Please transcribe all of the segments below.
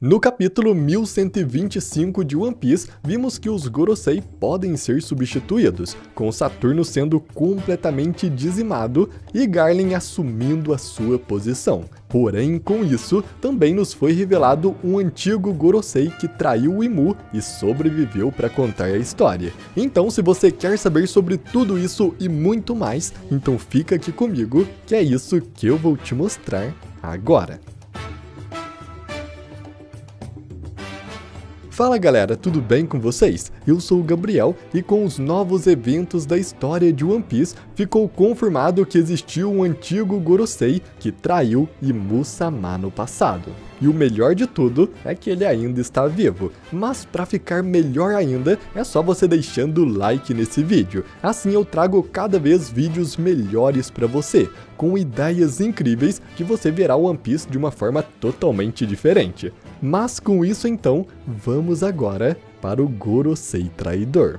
No capítulo 1125 de One Piece, vimos que os Gorosei podem ser substituídos, com Saturno sendo completamente dizimado e Garlin assumindo a sua posição. Porém, com isso, também nos foi revelado um antigo Gorosei que traiu o Imu e sobreviveu para contar a história. Então, se você quer saber sobre tudo isso e muito mais, então fica aqui comigo, que é isso que eu vou te mostrar agora. Fala galera, tudo bem com vocês? Eu sou o Gabriel e com os novos eventos da história de One Piece, ficou confirmado que existiu um antigo Gorosei que traiu Imu-sama no passado. E o melhor de tudo é que ele ainda está vivo, mas para ficar melhor ainda, é só você deixando o like nesse vídeo, assim eu trago cada vez vídeos melhores para você, com ideias incríveis que você verá o One Piece de uma forma totalmente diferente. Mas com isso então, vamos agora para o Gorosei traidor.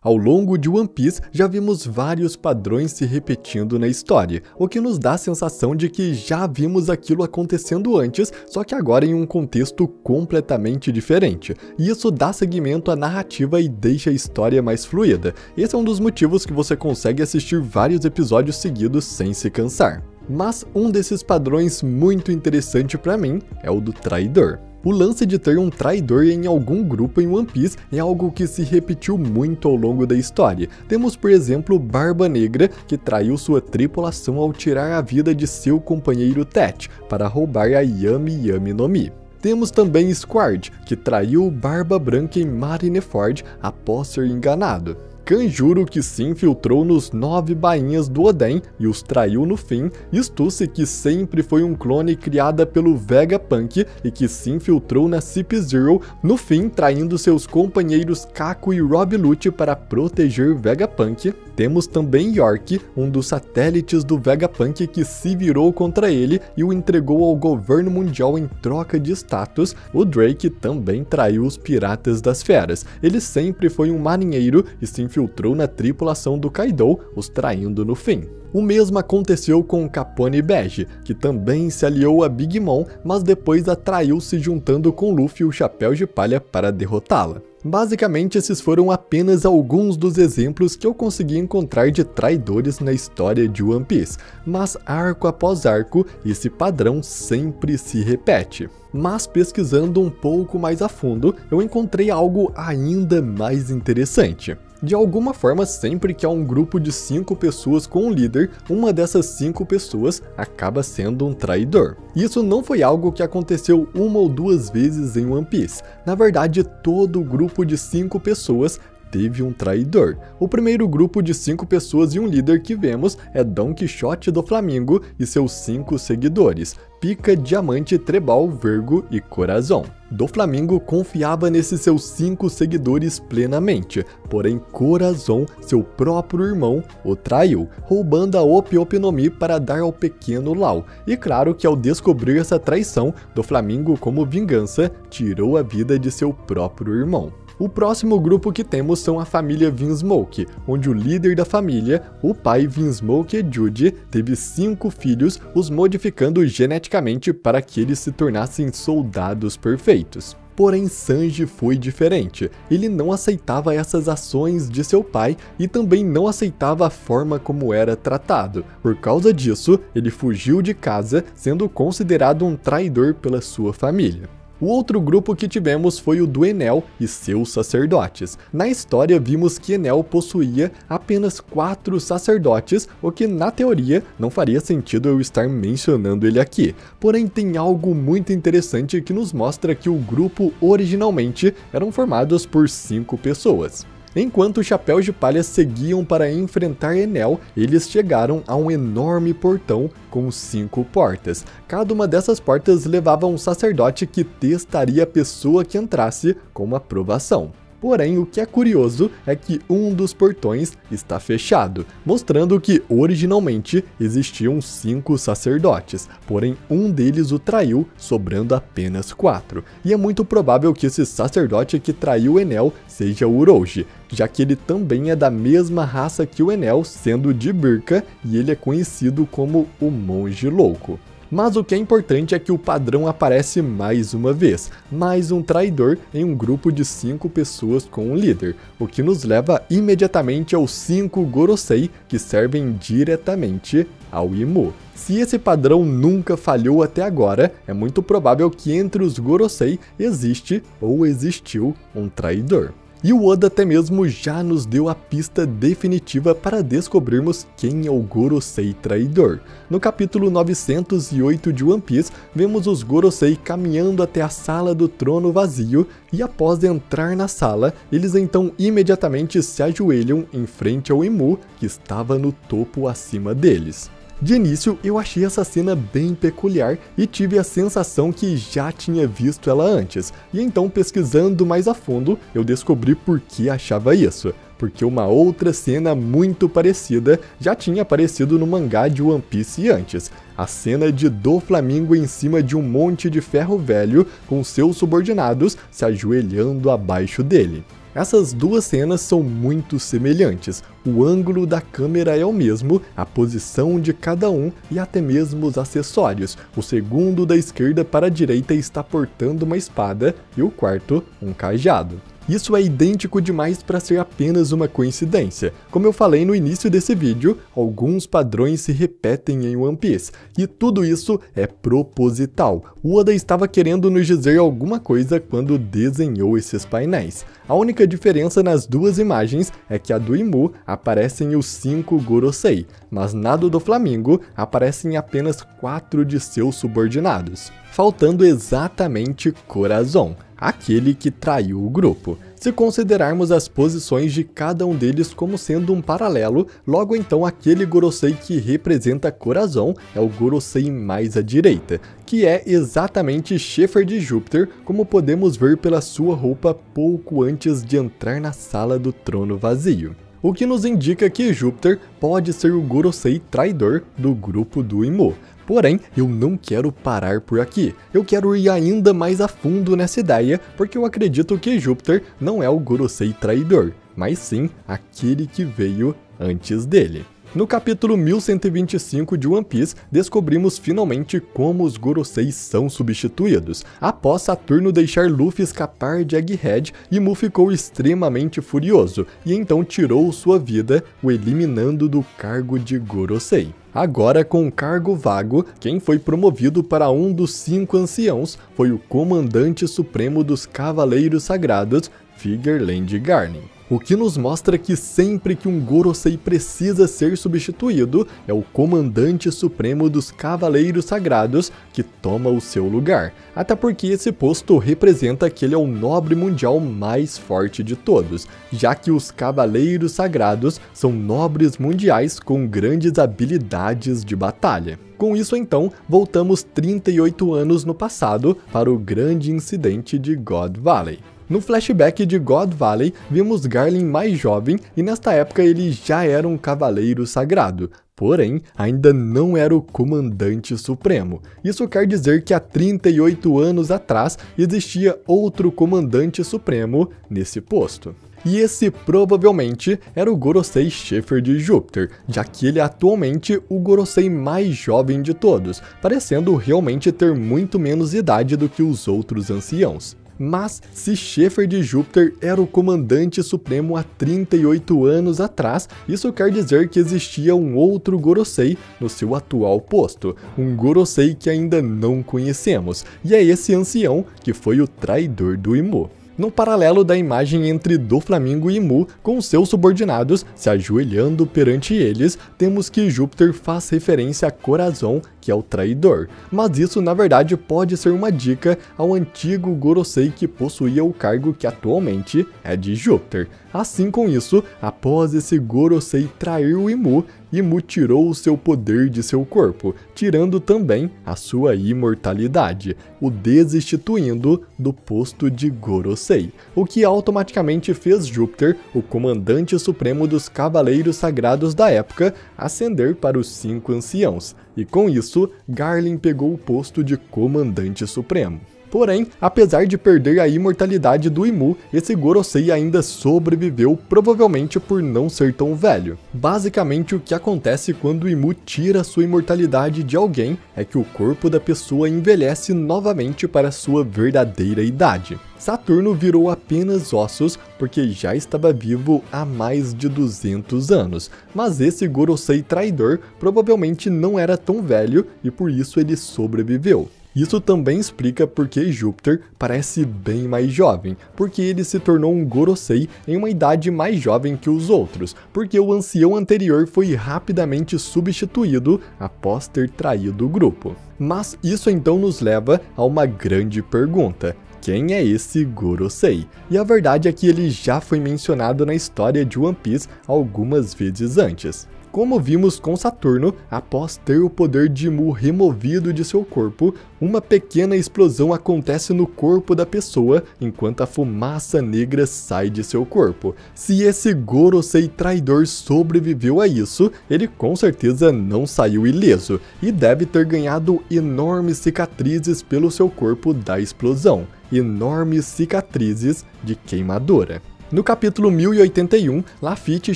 Ao longo de One Piece, já vimos vários padrões se repetindo na história, o que nos dá a sensação de que já vimos aquilo acontecendo antes, só que agora em um contexto completamente diferente. E isso dá seguimento à narrativa e deixa a história mais fluida. Esse é um dos motivos que você consegue assistir vários episódios seguidos sem se cansar. Mas um desses padrões muito interessante para mim é o do traidor. O lance de ter um traidor em algum grupo em One Piece é algo que se repetiu muito ao longo da história. Temos, por exemplo, Barba Negra, que traiu sua tripulação ao tirar a vida de seu companheiro Tet, para roubar a Yami Yami no Mi. Temos também Squard, que traiu Barba Branca em Marineford após ser enganado. Kanjuro, que se infiltrou nos 9 bainhas do Oden e os traiu no fim, Stussy, que sempre foi um clone criada pelo Vegapunk e que se infiltrou na Cip Zero, no fim traindo seus companheiros Kaku e Rob Lute para proteger Vegapunk. Temos também York, um dos satélites do Vegapunk que se virou contra ele e o entregou ao governo mundial em troca de status. O Drake também traiu os Piratas das Feras. Ele sempre foi um marinheiro e se infiltrou na tripulação do Kaido, os traindo no fim. O mesmo aconteceu com Capone Bege, que também se aliou a Big Mom, mas depois a traiu se juntando com Luffy e o Chapéu de Palha para derrotá-la. Basicamente, esses foram apenas alguns dos exemplos que eu consegui encontrar de traidores na história de One Piece, mas arco após arco, esse padrão sempre se repete. Mas pesquisando um pouco mais a fundo, eu encontrei algo ainda mais interessante. De alguma forma, sempre que há um grupo de 5 pessoas com um líder, uma dessas 5 pessoas acaba sendo um traidor. Isso não foi algo que aconteceu uma ou duas vezes em One Piece. Na verdade, todo o grupo de 5 pessoas teve um traidor. O primeiro grupo de 5 pessoas e um líder que vemos é Don Quixote do Flamengo e seus 5 seguidores, Pica, Diamante, Trebal, Vergo e Corazon. Do Flamengo confiava nesses seus 5 seguidores plenamente, porém Corazon, seu próprio irmão, o traiu, roubando a Ope Ope no Mi para dar ao pequeno Lau. E claro que ao descobrir essa traição, do Flamengo como vingança, tirou a vida de seu próprio irmão. O próximo grupo que temos são a família Vinsmoke, onde o líder da família, o pai Vinsmoke Jude, teve 5 filhos, os modificando geneticamente para que eles se tornassem soldados perfeitos. Porém, Sanji foi diferente. Ele não aceitava essas ações de seu pai e também não aceitava a forma como era tratado. Por causa disso, ele fugiu de casa, sendo considerado um traidor pela sua família. O outro grupo que tivemos foi o do Enel e seus sacerdotes. Na história vimos que Enel possuía apenas 4 sacerdotes, o que na teoria não faria sentido eu estar mencionando ele aqui. Porém tem algo muito interessante que nos mostra que o grupo originalmente eram formados por 5 pessoas. Enquanto os Chapéus de Palha seguiam para enfrentar Enel, eles chegaram a um enorme portão com 5 portas. Cada uma dessas portas levava um sacerdote que testaria a pessoa que entrasse com aprovação. Porém, o que é curioso é que um dos portões está fechado, mostrando que originalmente existiam 5 sacerdotes, porém um deles o traiu, sobrando apenas 4. E é muito provável que esse sacerdote que traiu Enel seja o Orochi, já que ele também é da mesma raça que o Enel, sendo de Birka, e ele é conhecido como o Monge Louco. Mas o que é importante é que o padrão aparece mais uma vez, mais um traidor em um grupo de 5 pessoas com um líder, o que nos leva imediatamente aos 5 Gorosei que servem diretamente ao Imu. Se esse padrão nunca falhou até agora, é muito provável que entre os Gorosei existe ou existiu um traidor. E o Oda até mesmo já nos deu a pista definitiva para descobrirmos quem é o Gorosei traidor. No capítulo 908 de One Piece, vemos os Gorosei caminhando até a sala do trono vazio e após entrar na sala, eles então imediatamente se ajoelham em frente ao Imu, que estava no topo acima deles. De início, eu achei essa cena bem peculiar e tive a sensação que já tinha visto ela antes, e então pesquisando mais a fundo, eu descobri por que achava isso. Porque uma outra cena muito parecida já tinha aparecido no mangá de One Piece antes. A cena de Doflamingo em cima de um monte de ferro velho com seus subordinados se ajoelhando abaixo dele. Essas duas cenas são muito semelhantes, o ângulo da câmera é o mesmo, a posição de cada um e até mesmo os acessórios. O segundo da esquerda para a direita está portando uma espada e o quarto um cajado. Isso é idêntico demais para ser apenas uma coincidência. Como eu falei no início desse vídeo, alguns padrões se repetem em One Piece, e tudo isso é proposital. O Oda estava querendo nos dizer alguma coisa quando desenhou esses painéis. A única diferença nas duas imagens é que a do Imu aparecem os 5 Gorosei, mas na do Doflamingo aparecem apenas 4 de seus subordinados, faltando exatamente Corazon, aquele que traiu o grupo. Se considerarmos as posições de cada um deles como sendo um paralelo, logo então aquele Gorosei que representa Corazon é o Gorosei mais à direita, que é exatamente Schaefer de Júpiter, como podemos ver pela sua roupa pouco antes de entrar na sala do trono vazio. O que nos indica que Júpiter pode ser o Gorosei traidor do grupo do Imu. Porém, eu não quero parar por aqui, eu quero ir ainda mais a fundo nessa ideia, porque eu acredito que Júpiter não é o Gorosei traidor, mas sim aquele que veio antes dele. No capítulo 1125 de One Piece, descobrimos finalmente como os Gorosei são substituídos. Após Saturno deixar Luffy escapar de Egghead, Imu ficou extremamente furioso, e então tirou sua vida, o eliminando do cargo de Gorosei. Agora, com um cargo vago, quem foi promovido para um dos 5 anciãos foi o Comandante Supremo dos Cavaleiros Sagrados, Figerland Garnin. O que nos mostra que sempre que um Gorosei precisa ser substituído, é o Comandante Supremo dos Cavaleiros Sagrados que toma o seu lugar. Até porque esse posto representa que ele é o nobre mundial mais forte de todos, já que os Cavaleiros Sagrados são nobres mundiais com grandes habilidades de batalha. Com isso então, voltamos 38 anos no passado para o grande incidente de God Valley. No flashback de God Valley, vimos Garlin mais jovem e nesta época ele já era um cavaleiro sagrado, porém ainda não era o comandante supremo. Isso quer dizer que há 38 anos atrás existia outro comandante supremo nesse posto. E esse provavelmente era o Gorosei Schaefer de Júpiter, já que ele é atualmente o Gorosei mais jovem de todos, parecendo realmente ter muito menos idade do que os outros anciãos. Mas, se Schaefer de Júpiter era o comandante supremo há 38 anos atrás, isso quer dizer que existia um outro Gorosei no seu atual posto, um Gorosei que ainda não conhecemos, e é esse ancião que foi o traidor do Imu. No paralelo da imagem entre Doflamingo e Imu, com seus subordinados se ajoelhando perante eles, temos que Júpiter faz referência a Corazon, que é o traidor, mas isso na verdade pode ser uma dica ao antigo Gorosei que possuía o cargo que atualmente é de Júpiter. Assim com isso, após esse Gorosei trair o Imu, Imu tirou o seu poder de seu corpo, tirando também a sua imortalidade, o destituindo do posto de Gorosei, o que automaticamente fez Júpiter, o comandante supremo dos Cavaleiros Sagrados da época, ascender para os 5 anciãos, e com isso, Garlin pegou o posto de comandante supremo. Porém, apesar de perder a imortalidade do Imu, esse Gorosei ainda sobreviveu, provavelmente por não ser tão velho. Basicamente, o que acontece quando o Imu tira sua imortalidade de alguém é que o corpo da pessoa envelhece novamente para sua verdadeira idade. Saturno virou apenas ossos porque já estava vivo há mais de 200 anos, mas esse Gorosei traidor provavelmente não era tão velho e por isso ele sobreviveu. Isso também explica porque Júpiter parece bem mais jovem, porque ele se tornou um Gorosei em uma idade mais jovem que os outros, porque o ancião anterior foi rapidamente substituído após ter traído o grupo. Mas isso então nos leva a uma grande pergunta. Quem é esse Gorosei? E a verdade é que ele já foi mencionado na história de One Piece algumas vezes antes. Como vimos com Saturno, após ter o poder de Mu removido de seu corpo, uma pequena explosão acontece no corpo da pessoa enquanto a fumaça negra sai de seu corpo. Se esse Gorosei traidor sobreviveu a isso, ele com certeza não saiu ileso e deve ter ganhado enormes cicatrizes pelo seu corpo da explosão, enormes cicatrizes de queimadura. No capítulo 1081, Lafitte e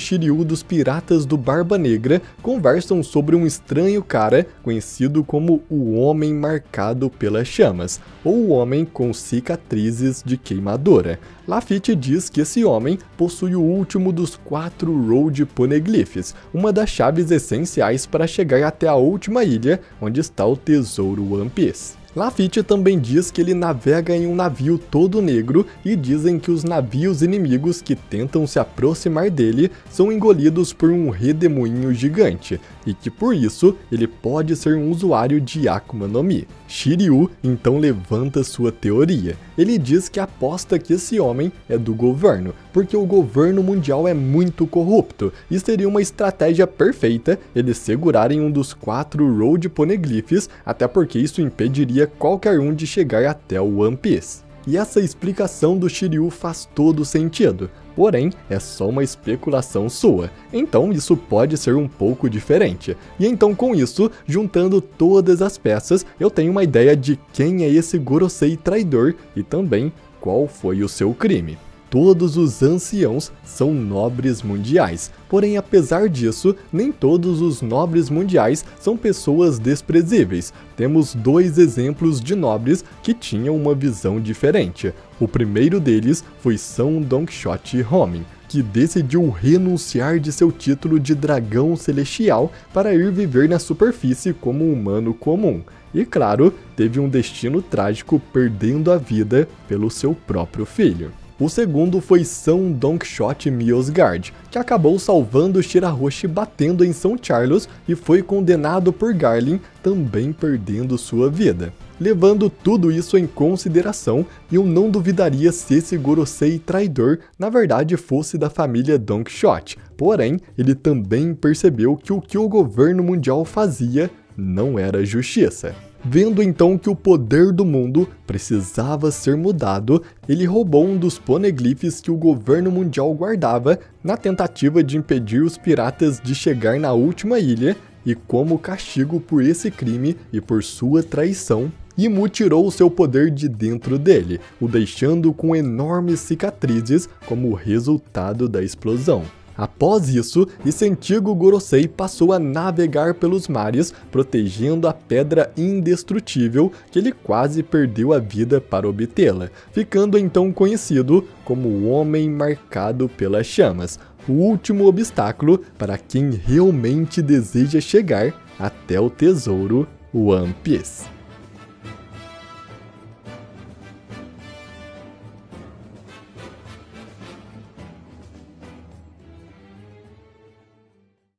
Shiryu dos Piratas do Barba Negra conversam sobre um estranho cara conhecido como o Homem Marcado pelas Chamas, ou o Homem com Cicatrizes de Queimadura. Lafitte diz que esse homem possui o último dos 4 Road Poneglyphs, uma das chaves essenciais para chegar até a última ilha onde está o tesouro One Piece. Lafitte também diz que ele navega em um navio todo negro e dizem que os navios inimigos que tentam se aproximar dele são engolidos por um redemoinho gigante e que por isso ele pode ser um usuário de Akuma no Mi. Shiryu então levanta sua teoria. Ele diz que aposta que esse homem é do governo, porque o governo mundial é muito corrupto e seria uma estratégia perfeita eles segurarem um dos 4 Road Poneglyphs, até porque isso impediria qualquer um de chegar até o One Piece. E essa explicação do Shiryu faz todo sentido, porém é só uma especulação sua, então isso pode ser um pouco diferente. E então com isso, juntando todas as peças, eu tenho uma ideia de quem é esse Gorosei traidor e também qual foi o seu crime. Todos os anciãos são nobres mundiais, porém apesar disso, nem todos os nobres mundiais são pessoas desprezíveis. Temos 2 exemplos de nobres que tinham uma visão diferente. O primeiro deles foi São Don Quixote Romin, que decidiu renunciar de seu título de dragão celestial para ir viver na superfície como um humano comum. E claro, teve um destino trágico perdendo a vida pelo seu próprio filho. O segundo foi São Don Quixote Miosgard, que acabou salvando Shirahoshi batendo em São Carlos e foi condenado por Garlin, também perdendo sua vida. Levando tudo isso em consideração, eu não duvidaria se esse Gorosei traidor na verdade fosse da família Don Quixote, porém ele também percebeu que o governo mundial fazia não era justiça. Vendo então que o poder do mundo precisava ser mudado, ele roubou um dos poneglyphs que o governo mundial guardava na tentativa de impedir os piratas de chegar na última ilha, e como castigo por esse crime e por sua traição, Imu tirou o seu poder de dentro dele, o deixando com enormes cicatrizes como resultado da explosão. Após isso, esse antigo Gorosei passou a navegar pelos mares, protegendo a pedra indestrutível que ele quase perdeu a vida para obtê-la, ficando então conhecido como o Homem Marcado pelas Chamas, o último obstáculo para quem realmente deseja chegar até o tesouro One Piece.